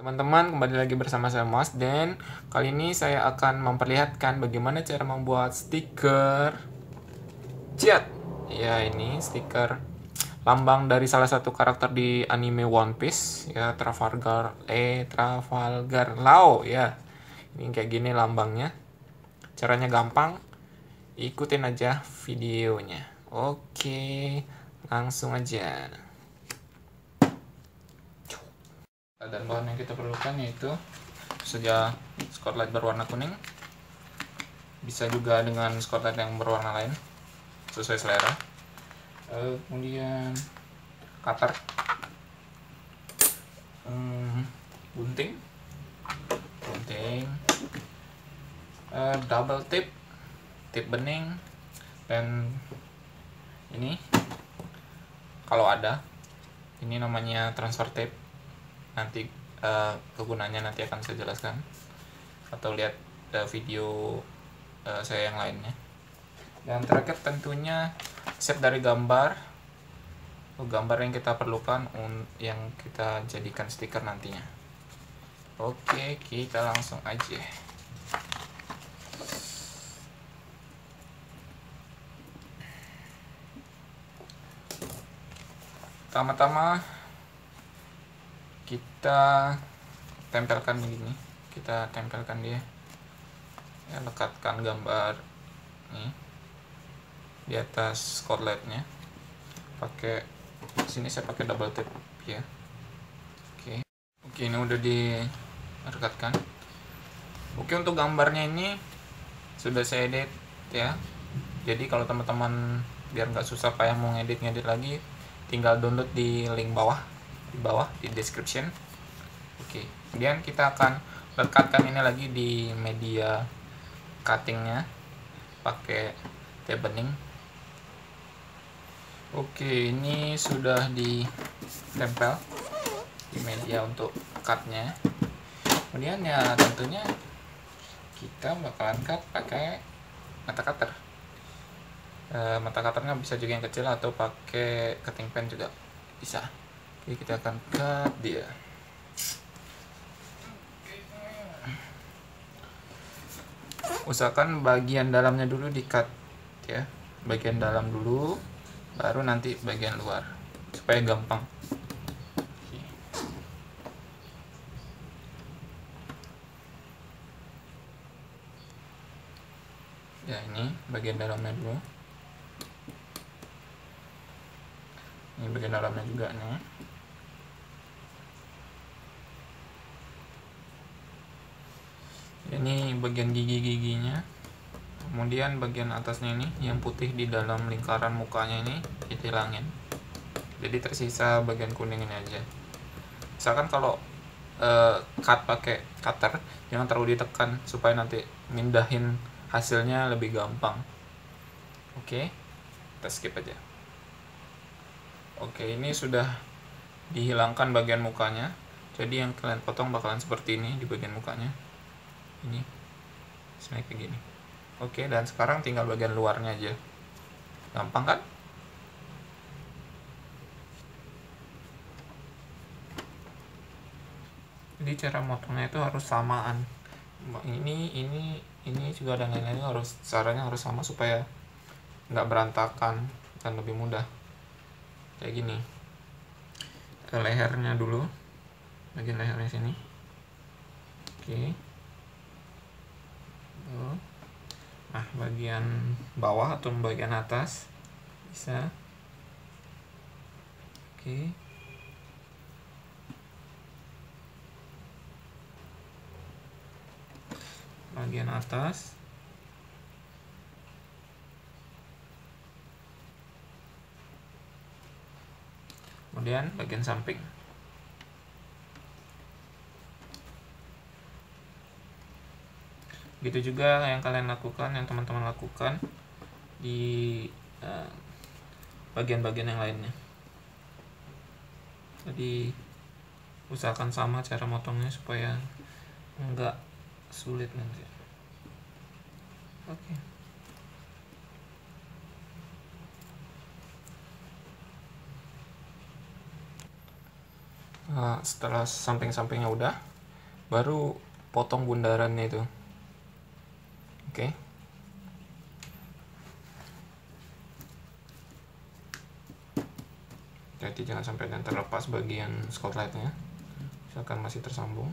Teman-teman, kembali lagi bersama saya Mas, dan kali ini saya akan memperlihatkan bagaimana cara membuat stiker cat. Ya, ini stiker lambang dari salah satu karakter di anime One Piece, ya, Trafalgar Law, ya. Ini kayak gini lambangnya. Caranya gampang, ikutin aja videonya. Oke, langsung aja. Dan bahan yang kita perlukan yaitu saja spotlight berwarna kuning, bisa juga dengan spotlight yang berwarna lain sesuai selera. Kemudian cutter, gunting, double tip bening, dan ini kalau ada, ini namanya transfer tape. Nanti kegunaannya nanti akan saya jelaskan, atau lihat video saya yang lainnya. Dan terakhir tentunya set dari gambar yang kita perlukan yang kita jadikan stiker nantinya. Oke, kita langsung aja. Pertama-tama kita tempelkan begini, kita tempelkan dia, ya, lekatkan gambar ini di atas spotlightnya. Pakai sini saya pakai double tape, ya. Oke, ini udah direkatkan. Oke, untuk gambarnya ini sudah saya edit, ya. Jadi kalau teman-teman biar nggak susah payah mau ngedit lagi, tinggal download di link bawah di description. Oke, kemudian kita akan lekatkan ini lagi di media cuttingnya pakai tape bening. Oke, ini sudah ditempel di media untuk cutnya. Kemudian ya tentunya kita bakalan cut pakai mata cutter. Mata cutternya bisa juga yang kecil atau pakai cutting pen juga bisa. Oke, kita akan cut dia. Usahakan bagian dalamnya dulu di cut, ya. Bagian dalam dulu, baru nanti bagian luar, supaya gampang. Ya, ini bagian dalamnya dulu. Ini bagian dalamnya juga nih. Ini bagian gigi-giginya. Kemudian bagian atasnya ini yang putih di dalam lingkaran mukanya ini kita hilangin. Jadi tersisa bagian kuning ini aja. Misalkan kalau cut pakai cutter, jangan terlalu ditekan supaya nanti mindahin hasilnya lebih gampang. Oke, kita skip aja. Oke, ini sudah dihilangkan bagian mukanya. Jadi yang kalian potong bakalan seperti ini di bagian mukanya. Ini kayak gini. Oke, dan sekarang tinggal bagian luarnya aja. Gampang kan? Jadi cara motongnya itu harus samaan. Ini juga dan lain-lainnya caranya harus sama supaya nggak berantakan dan lebih mudah. Kayak gini. Ke lehernya dulu, bagian lehernya sini. Oke. Nah, bagian bawah atau bagian atas bisa. Oke. Bagian atas. Kemudian bagian samping. Gitu juga yang kalian lakukan, yang teman-teman lakukan di bagian-bagian yang lainnya. Jadi usahakan sama cara motongnya supaya enggak sulit nanti. Oke. Setelah samping-sampingnya udah, baru potong bundarannya itu. Oke. Jadi jangan sampai yang terlepas bagian spotlightnya, misalkan masih tersambung.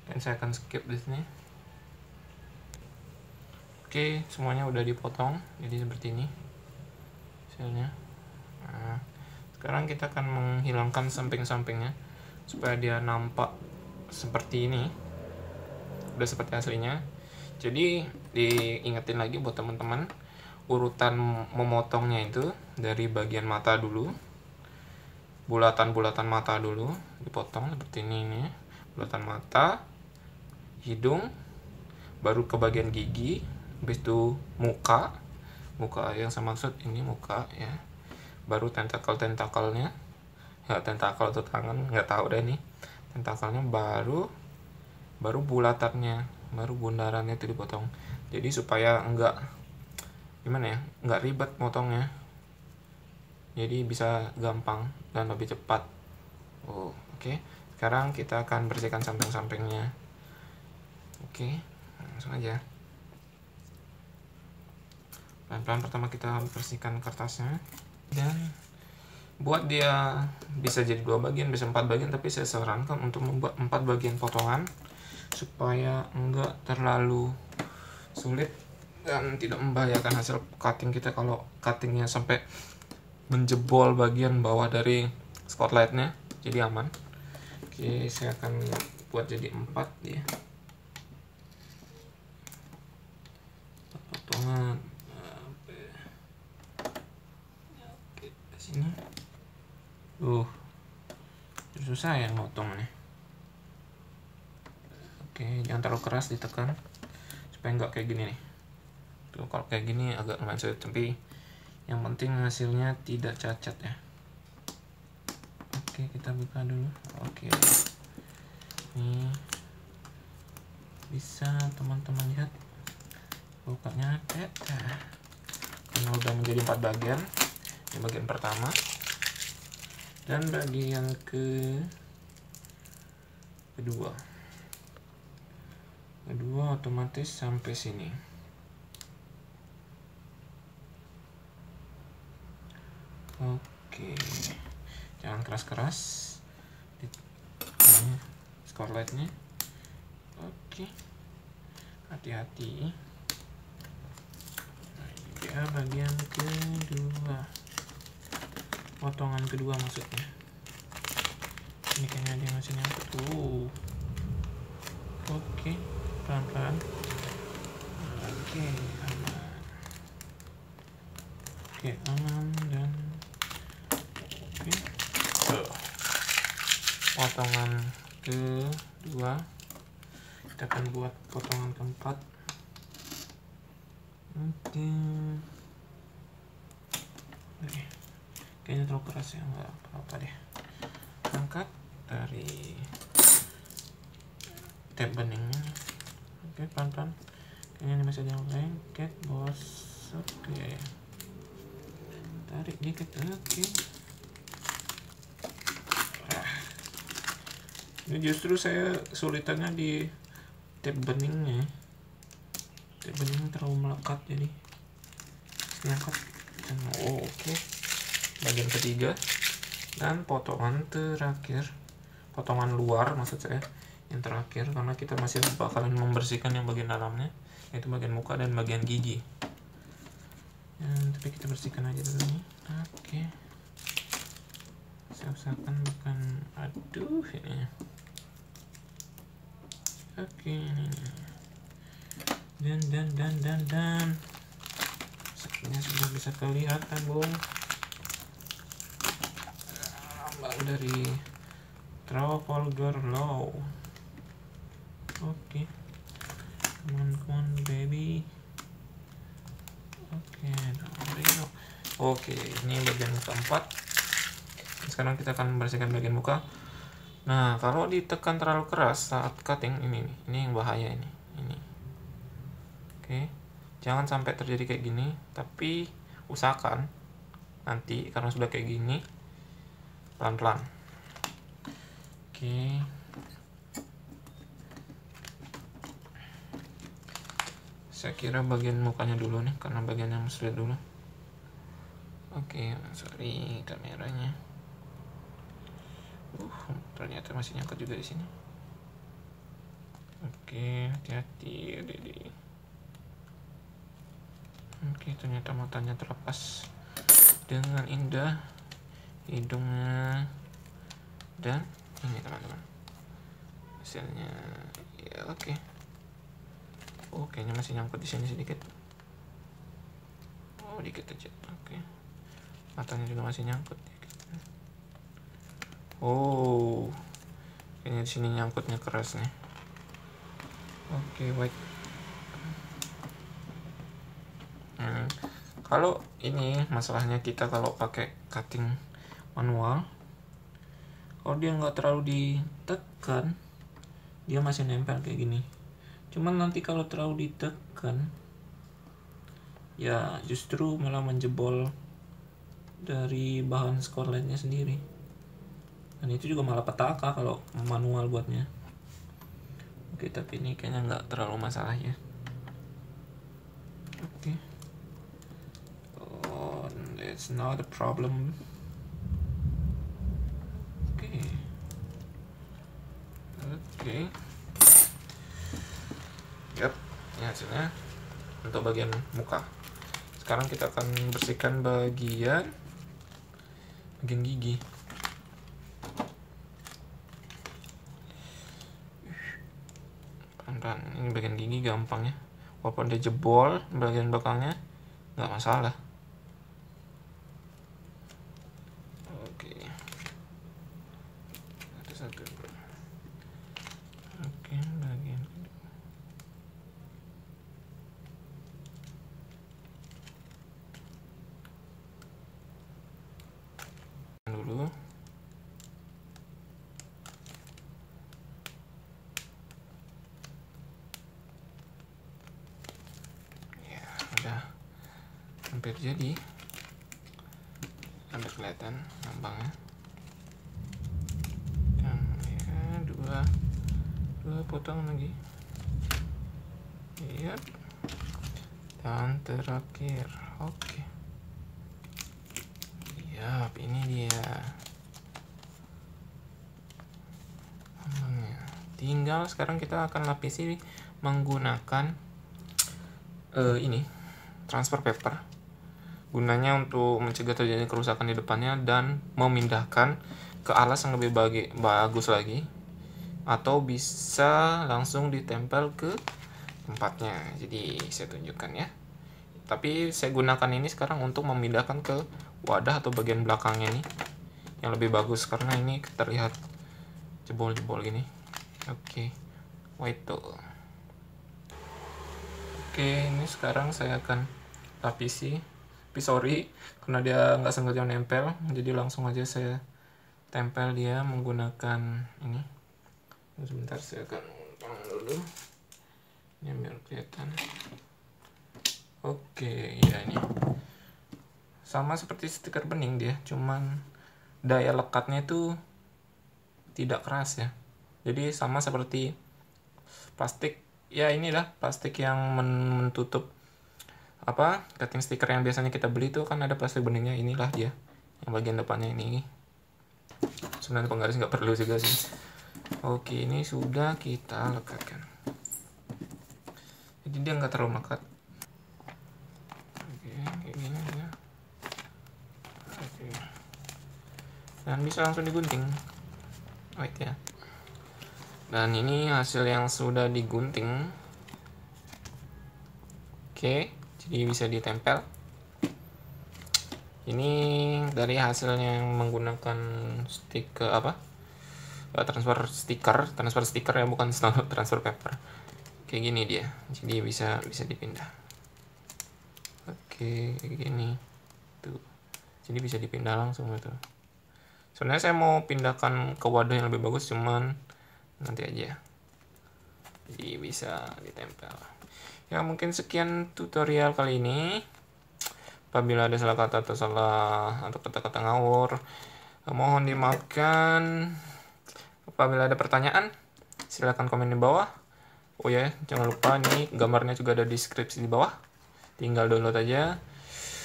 Dan saya akan skip di sini. Oke, semuanya udah dipotong, jadi seperti ini hasilnya. Nah, sekarang kita akan menghilangkan samping-sampingnya supaya dia nampak seperti ini, udah seperti aslinya. Jadi diingetin lagi buat teman-teman, urutan memotongnya itu dari bagian mata dulu, bulatan-bulatan mata dulu dipotong seperti ini, bulatan mata, hidung, baru ke bagian gigi, habis itu muka yang saya maksud ini muka ya, baru tentakelnya ya, tentakel atau tangan nggak tahu deh nih, tentakelnya baru bulatannya, baru bundarannya itu dipotong. Jadi supaya enggak gimana ya, nggak ribet motongnya, jadi bisa gampang dan lebih cepat. Oke. Sekarang kita akan bersihkan samping-sampingnya. Oke, langsung aja. Pelan-pelan pertama kita bersihkan kertasnya, dan buat dia bisa jadi 2 bagian, bisa 4 bagian, tapi saya sarankan untuk membuat 4 bagian potongan supaya enggak terlalu sulit dan tidak membahayakan hasil cutting kita kalau cuttingnya sampai menjebol bagian bawah dari spotlightnya, jadi aman. Oke, saya akan buat jadi 4 ya, 4 potongan. Sini susah ya motong nih. Oke, jangan terlalu keras ditekan supaya nggak kayak gini nih. Tuh, kalau kayak gini agak lumayan sulit, tapi yang penting hasilnya tidak cacat ya. Oke, kita buka dulu. Oke, ini bisa teman-teman lihat bukanya karena udah menjadi 4 bagian. Ini bagian pertama, dan bagian kedua otomatis sampai sini. Oke, jangan keras-keras ini spotlightnya. Oke, hati-hati. Nah, ini dia bagian kedua, potongan kedua maksudnya. Ini kayaknya dia masih nyangkut tuh. Oke, pelan-pelan. Oke, aman. Oke, aman dan oke. Potongan kedua, kita akan buat potongan keempat. Oke. Kayaknya terlalu keras ya, nggak apa-apa deh. Angkat dari tab beningnya. Oke, pelan-pelan. Kayaknya ini masih ada yang lengket, bos. Oke, tarik dikit. Oke. Ini justru saya sulitannya di tab beningnya. Tab beningnya terlalu melekat, jadi diangkat. Oke. Bagian ketiga dan potongan terakhir, potongan luar maksud saya, yang terakhir, karena kita masih bakalan membersihkan yang bagian dalamnya, yaitu bagian muka dan bagian gigi. Tapi kita bersihkan aja dulu nih. Oke, saya usahakan bukan ini. Oke, dan sakinya sudah bisa kelihatan, Bung. Dari Trafalgar Law. Oke, come on baby. Oke, Oke, ini bagian keempat. Sekarang kita akan membersihkan bagian muka. Nah, kalau ditekan terlalu keras saat cutting, ini yang bahaya ini. Oke, jangan sampai terjadi kayak gini, tapi usahakan nanti karena sudah kayak gini, pelan-pelan. Oke. Saya kira bagian mukanya dulu nih, karena bagian yang sulit dulu. Oke, sorry kameranya. Ternyata masih nyangkut juga di sini. Oke, hati-hati, Dede. Oke, ternyata matanya terlepas dengan indah, hidungnya, dan ini teman-teman. Hasilnya, ya oke. Oh, kayaknya masih nyangkut di sini sedikit. Oh, dikit aja. Oke. Matanya juga masih nyangkut dikit. Oh, kayaknya di sini nyangkutnya keras nih. Oke, baik. Kalau ini masalahnya kita kalau pakai cutting manual, kalau dia nggak terlalu ditekan, dia masih nempel kayak gini. Cuman nanti kalau terlalu ditekan, ya justru malah menjebol dari bahan skorletnya sendiri. Dan itu juga malah petaka kalau manual buatnya. Oke, tapi ini kayaknya nggak terlalu masalah ya. Oke. Oh, it's not a problem. Oke. Yap, ini hasilnya untuk bagian muka. Sekarang kita akan bersihkan bagian gigi. Pelan-pelan, ini bagian gigi gampang ya. Walaupun dia jebol bagian belakangnya, nggak masalah. Oke. Ada satu. Oke, bagian dulu. Ya, udah hampir jadi. Hampir kelihatan gampangnya. Dan ya, dua potong lagi. Iya. Dan terakhir. Oke. Yap, ini dia. Tinggal sekarang kita akan lapisi menggunakan ini transfer paper. Gunanya untuk mencegah terjadinya kerusakan di depannya dan memindahkan ke alas yang lebih bagus lagi, atau bisa langsung ditempel ke tempatnya. Jadi saya tunjukkan ya. Tapi saya gunakan ini sekarang untuk memindahkan ke wadah atau bagian belakangnya nih, yang lebih bagus karena ini terlihat jebol-jebol gini. Oke, wait tuh. Oke, ini sekarang saya akan lapisi. Tapi sorry, karena dia nggak sengaja nempel, jadi langsung aja saya tempel dia menggunakan ini. Sebentar, saya akan tolong dulu. Ini biar kelihatan. Oke, ya ini. Sama seperti stiker bening dia, cuman daya lekatnya itu tidak keras ya. Jadi sama seperti plastik, ya inilah plastik yang menutup cutting stiker yang biasanya kita beli itu kan ada plastik beningnya. Inilah dia yang bagian depannya ini. Sebenarnya penggaris nggak perlu juga sih. Oke, ini sudah kita lekatkan, jadi dia nggak terlalu melekat. Oke, kayak gini ya. Oke. Dan bisa langsung digunting. Wait ya. Dan ini hasil yang sudah digunting. Oke, jadi bisa ditempel. Ini dari hasilnya yang menggunakan stiker transfer stiker ya, bukan transfer paper. Kayak gini dia. Jadi bisa dipindah. Oke, kayak gini. Tuh. jadi bisa dipindah langsung gitu. Sebenarnya saya mau pindahkan ke wadah yang lebih bagus, cuman nanti aja. Jadi bisa ditempel. Ya mungkin sekian tutorial kali ini. Apabila ada salah kata atau kata-kata ngawur, mohon dimaafkan. Apabila ada pertanyaan, silakan komen di bawah. Oh ya, jangan lupa nih gambarnya juga ada di deskripsi di bawah. Tinggal download aja.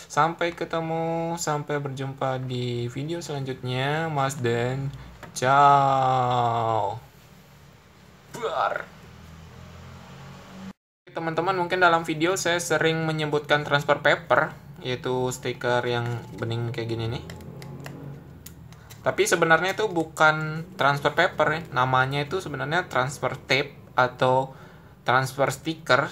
Sampai ketemu, sampai berjumpa di video selanjutnya, Mas Dan. Ciao. Bar. Teman-teman, mungkin dalam video saya sering menyebutkan transfer paper, yaitu stiker yang bening kayak gini nih. Tapi sebenarnya itu bukan transfer paper ya. Namanya itu sebenarnya transfer tape atau transfer stiker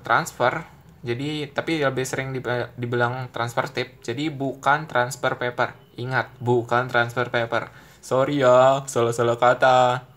transfer. Jadi tapi lebih sering dibilang transfer tape. Jadi bukan transfer paper. Ingat, bukan transfer paper. Sorry ya, salah-salah kata.